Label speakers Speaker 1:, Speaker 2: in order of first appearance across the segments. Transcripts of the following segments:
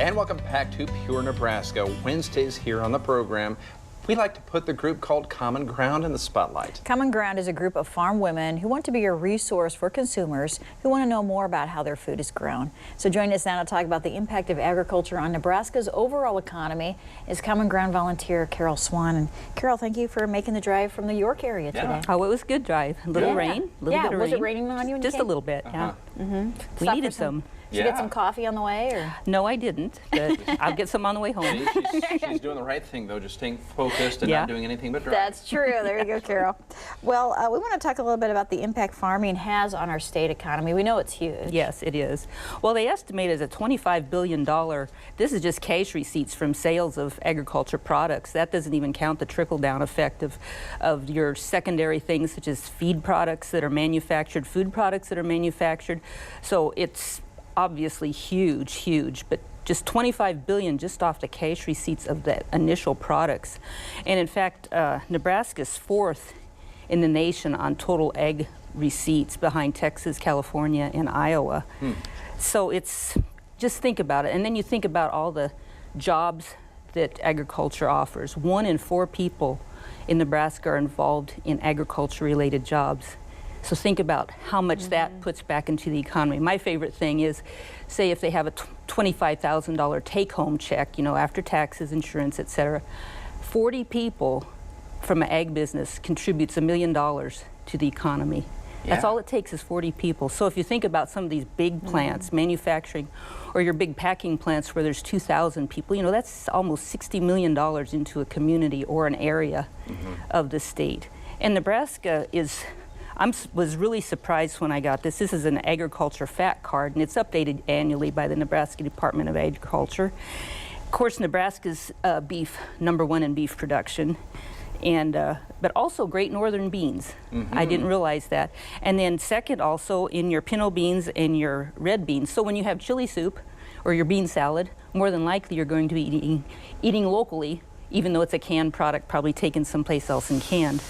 Speaker 1: And welcome back to Pure Nebraska. Wednesdays here on the program, we like to put the group called Common Ground in the spotlight.
Speaker 2: Common Ground is a group of farm women who want to be a resource for consumers who want to know more about how their food is grown. So join us now to talk about the impact of agriculture on Nebraska's overall economy is Common Ground Volunteer Karol Swan. And Carol, thank you for making the drive from the York area today.
Speaker 3: Oh, it was a good drive. A little rain, a little bit of rain.
Speaker 2: Was it raining on you when you
Speaker 3: Just
Speaker 2: came?
Speaker 3: a little bit, yeah. We needed some.
Speaker 2: Did you get some coffee on the way? Or?
Speaker 3: No, I didn't, but I'll get some on the way home.
Speaker 1: She's doing the right thing, though, just staying focused and not doing anything but drive.
Speaker 2: That's true. There you go, Carol. Well, we want to talk a little bit about the impact farming has on our state economy. We know it's huge.
Speaker 3: Yes, it is. Well, they estimate it's a $25 billion. This is just cash receipts from sales of agriculture products. That doesn't even count the trickle-down effect of your secondary things such as feed products that are manufactured, food products that are manufactured. So it's obviously huge, but just $25 billion just off the cash receipts of the initial products. And in fact, Nebraska's fourth in the nation on total egg receipts behind Texas, California, and Iowa. So it's, just think about it. And then you think about all the jobs that agriculture offers. 1 in 4 people in Nebraska are involved in agriculture-related jobs. So think about how much that puts back into the economy. My favorite thing is, say if they have a $25,000 take-home check, you know, after taxes, insurance, etc. 40 people from an ag business contributes $1 million to the economy. That's all it takes is 40 people. So if you think about some of these big plants, manufacturing, or your big packing plants where there's 2,000 people, you know, that's almost $60 million into a community or an area of the state. And Nebraska is, was really surprised when I got this. This is an agriculture fact card, and it's updated annually by the Nebraska Department of Agriculture. Of course, Nebraska's beef, #1 in beef production, and but also Great Northern beans. I didn't realize that. And then second also in your pinto beans and your red beans. So when you have chili soup or your bean salad, more than likely you're going to be eating locally, even though it's a canned product, probably taken someplace else and canned.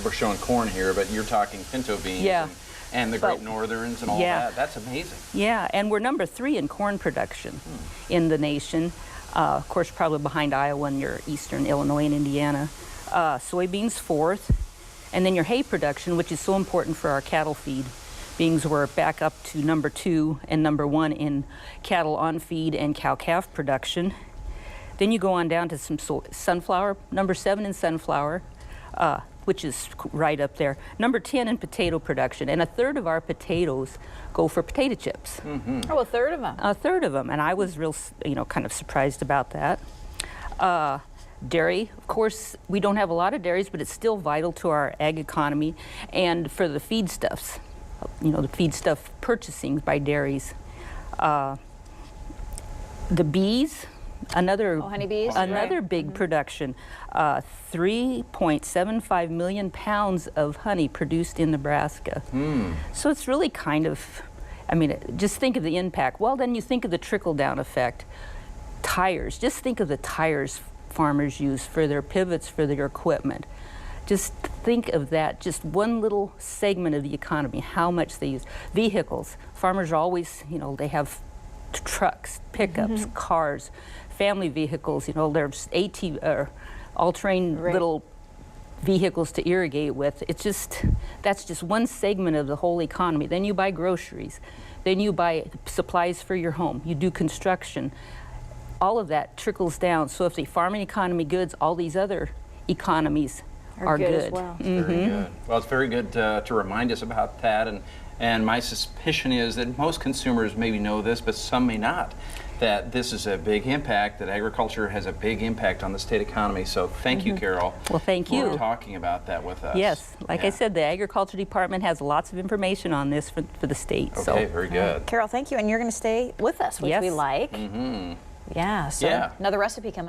Speaker 1: We're showing corn here, but you're talking pinto beans and the Great Northerns and all that. That's amazing.
Speaker 3: Yeah, and we're #3 in corn production in the nation. Of course, probably behind Iowa and your eastern Illinois and Indiana. Soybeans 4th, and then your hay production, which is so important for our cattle feed. Beans were back up to #2 and #1 in cattle on feed and cow-calf production. Then you go on down to some sunflower, #7 in sunflower, which is right up there. #10 in potato production, and 1/3 of our potatoes go for potato chips.
Speaker 2: Oh, 1/3 of them.
Speaker 3: 1/3 of them, and I was real, kind of surprised about that. Dairy, of course, we don't have a lot of dairies, but it's still vital to our ag economy, and for the feedstuffs, the feedstuff purchasing by dairies. The bees. Another big production, 3.75 million pounds of honey produced in Nebraska. So it's really kind of, just think of the impact. Well, then you think of the trickle-down effect. Tires, just think of the tires farmers use for their pivots, for their equipment. Just think of that, just one little segment of the economy, how much they use. Vehicles, farmers are always, they have trucks, pickups, cars, family vehicles, there's all-terrain little vehicles to irrigate with. That's just one segment of the whole economy. Then you buy groceries, then you buy supplies for your home, you do construction. All of that trickles down. So if the farming economy goods, all these other economies are good.
Speaker 2: As well.
Speaker 1: Very good. Well, it's very good to remind us about that. And my suspicion is that most consumers maybe know this, but some may not, that this is a big impact, that agriculture has a big impact on the state economy. So thank you, Carol.
Speaker 3: Well, thank you
Speaker 1: for talking about that with us.
Speaker 3: Yes, like I said, the Agriculture Department has lots of information on this for the state.
Speaker 1: Okay, very good.
Speaker 2: Carol, thank you, and you're going to stay with us, which we like. Yeah, so another recipe coming.